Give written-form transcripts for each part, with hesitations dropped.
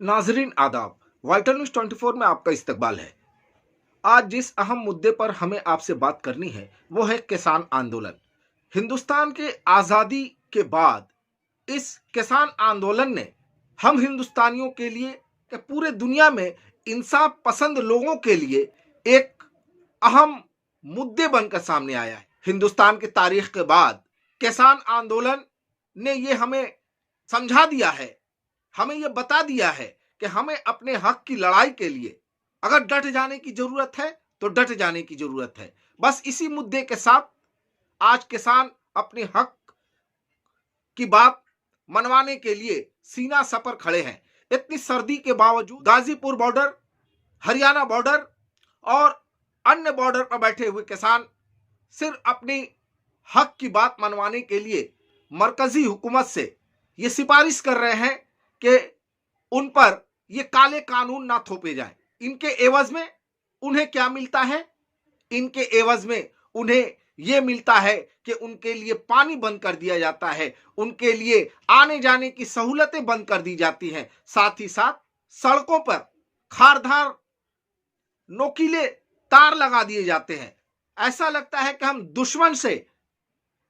नाजरीन आदाब। Vital news 24 में आपका इस्तकबाल है। आज जिस अहम मुद्दे पर हमें आपसे बात करनी है वो है किसान आंदोलन। हिंदुस्तान के आज़ादी के बाद इस किसान आंदोलन ने हम हिंदुस्तानियों के लिए कि पूरे दुनिया में इंसाफ पसंद लोगों के लिए एक अहम मुद्दे बनकर सामने आया है। हिंदुस्तान की तारीख के बाद किसान आंदोलन ने ये हमें समझा दिया है, हमें ये बता दिया है कि हमें अपने हक की लड़ाई के लिए अगर डट जाने की जरूरत है तो डट जाने की जरूरत है। बस इसी मुद्दे के साथ आज किसान अपने हक की बात मनवाने के लिए सीना सपर खड़े हैं। इतनी सर्दी के बावजूद गाजीपुर बॉर्डर, हरियाणा बॉर्डर और अन्य बॉर्डर पर बैठे हुए किसान सिर्फ अपनी हक की बात मनवाने के लिए मरकजी हुकूमत से ये सिफारिश कर रहे हैं कि उन पर ये काले कानून ना थोपे जाए। इनके एवज में उन्हें क्या मिलता है? इनके एवज में उन्हें यह मिलता है कि उनके लिए पानी बंद कर दिया जाता है, उनके लिए आने जाने की सहूलतें बंद कर दी जाती हैं, साथ ही साथ सड़कों पर खारधार नोकीले तार लगा दिए जाते हैं। ऐसा लगता है कि हम दुश्मन से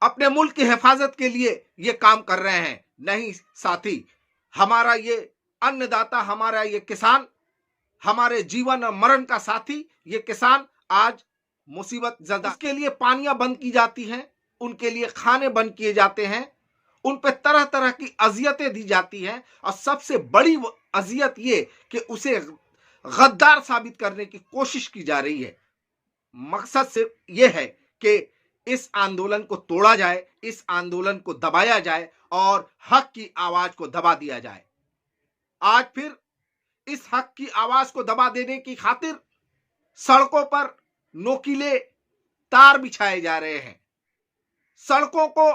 अपने मुल्क की हिफाजत के लिए ये काम कर रहे हैं। नहीं साथी, हमारा ये अन्नदाता, हमारा ये किसान, हमारे जीवन और मरण का साथी ये किसान आज मुसीबत ज़दा। उसके लिए पानियां बंद की जाती हैं, उनके लिए खाने बंद किए जाते हैं, उन पे तरह तरह की अजियतें दी जाती हैं और सबसे बड़ी अजियत ये कि उसे गद्दार साबित करने की कोशिश की जा रही है। मकसद सिर्फ ये है कि इस आंदोलन को तोड़ा जाए, इस आंदोलन को दबाया जाए और हक की आवाज को दबा दिया जाए। आज फिर इस हक की आवाज को दबा देने की खातिर सड़कों पर नोकीले तार बिछाए जा रहे हैं, सड़कों को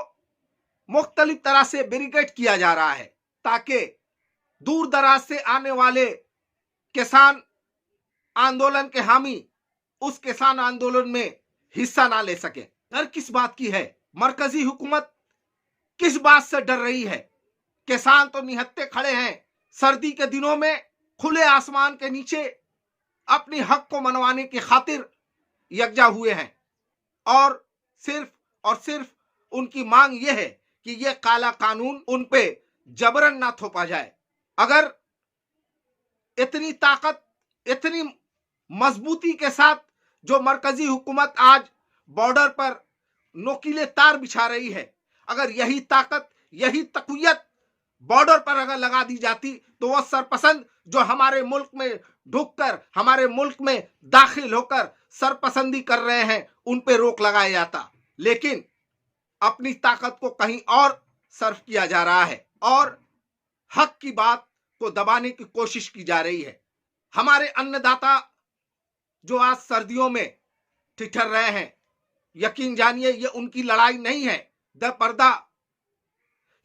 मुख्तलिफ तरह से बैरिकेड किया जा रहा है ताकि दूर दराज से आने वाले किसान आंदोलन के हामी उस किसान आंदोलन में हिस्सा ना ले सके। डर किस बात की है? मरकजी हुकूमत किस बात से डर रही है? किसान तो निहत्थे खड़े हैं, सर्दी के दिनों में खुले आसमान के नीचे अपनी हक को मनवाने की खातिर यकजा हुए हैं और सिर्फ उनकी मांग यह है कि यह काला कानून उन पे जबरन ना थोपा जाए। अगर इतनी ताकत, इतनी मजबूती के साथ जो मरकजी हुकूमत आज बॉर्डर पर नोकीले तार बिछा रही है, अगर यही ताकत, यही तक़वियत बॉर्डर पर अगर लगा दी जाती तो वह सरपसंद जो हमारे मुल्क में ढुककर, हमारे मुल्क में दाखिल होकर सरपसंदी कर रहे हैं, उन पे रोक लगाया जाता। लेकिन अपनी ताकत को कहीं और सर्व किया जा रहा है और हक की बात को दबाने की कोशिश की जा रही है। हमारे अन्नदाता जो आज सर्दियों में ठिठुर रहे हैं, यकीन जानिए ये उनकी लड़ाई नहीं है दरपर्दा,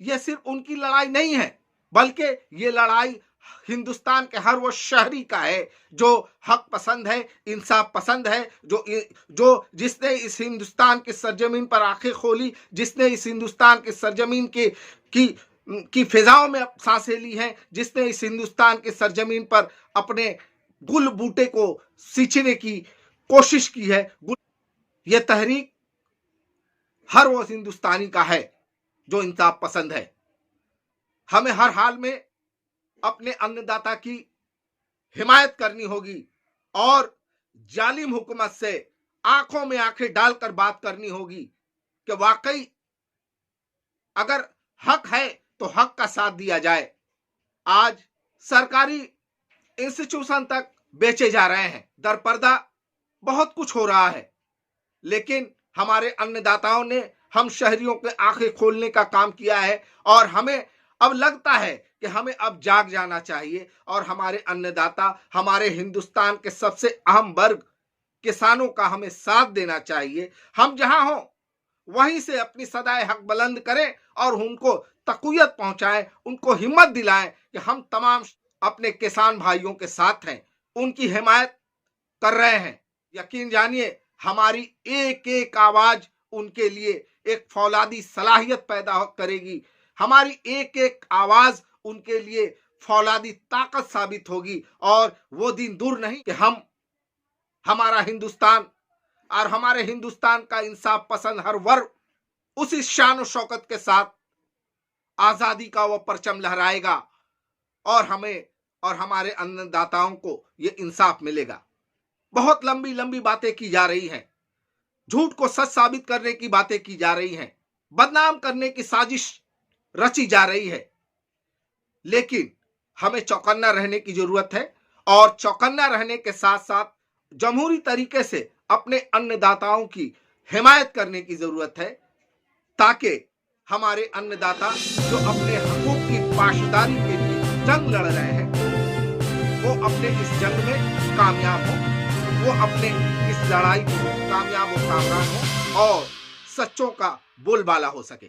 ये सिर्फ उनकी लड़ाई नहीं है, बल्कि ये लड़ाई हिंदुस्तान के हर वो शहरी का है जो हक पसंद है, इंसाफ पसंद है, जो जिसने इस हिंदुस्तान की सरजमीन पर आंखें खोली, जिसने इस हिंदुस्तान की सरजमीन की फिजाओं में सांसें ली हैं, जिसने इस हिंदुस्तान की सरजमीन पर अपने गुल बूटे को सींचने की कोशिश की है। यह तहरीक हर वो हिंदुस्तानी का है जो इंसाफ पसंद है। हमें हर हाल में अपने अन्नदाता की हिमायत करनी होगी और जालिम हुकूमत से आंखों में आंखें डालकर बात करनी होगी कि वाकई अगर हक है तो हक का साथ दिया जाए। आज सरकारी इंस्टीट्यूशन तक बेचे जा रहे हैं, दरपर्दा बहुत कुछ हो रहा है, लेकिन हमारे अन्नदाताओं ने हम शहरियों के आंखें खोलने का काम किया है और हमें अब लगता है कि हमें अब जाग जाना चाहिए और हमारे अन्नदाता, हमारे हिंदुस्तान के सबसे अहम वर्ग किसानों का हमें साथ देना चाहिए। हम जहां हों वहीं से अपनी सदाए हक बुलंद करें और उनको तक़वियत पहुंचाएं, उनको हिम्मत दिलाएं कि हम तमाम अपने किसान भाइयों के साथ हैं, उनकी हिमायत कर रहे हैं। यकीन जानिए हमारी एक एक आवाज उनके लिए एक फौलादी सलाहियत पैदा करेगी, हमारी एक एक आवाज उनके लिए फौलादी ताकत साबित होगी और वो दिन दूर नहीं कि हमारा हिंदुस्तान और हमारे हिंदुस्तान का इंसाफ पसंद हर वर्ग उसी शान और शौकत के साथ आजादी का वो परचम लहराएगा और हमें और हमारे अन्नदाताओं को ये इंसाफ मिलेगा। बहुत लंबी लंबी बातें की जा रही हैं, झूठ को सच साबित करने की बातें की जा रही हैं, बदनाम करने की साजिश रची जा रही है, लेकिन हमें चौकन्ना रहने की जरूरत है और चौकन्ना रहने के साथ साथ जमहूरी तरीके से अपने अन्नदाताओं की हिमायत करने की जरूरत है, ताकि हमारे अन्नदाता जो अपने हकूक की पाशदारी के लिए जंग लड़ रहे हैं वो अपने इस जंग में कामयाब हो, वो अपने इस लड़ाई में कामयाब और कामरान हो और सच्चों का बोलबाला हो सके।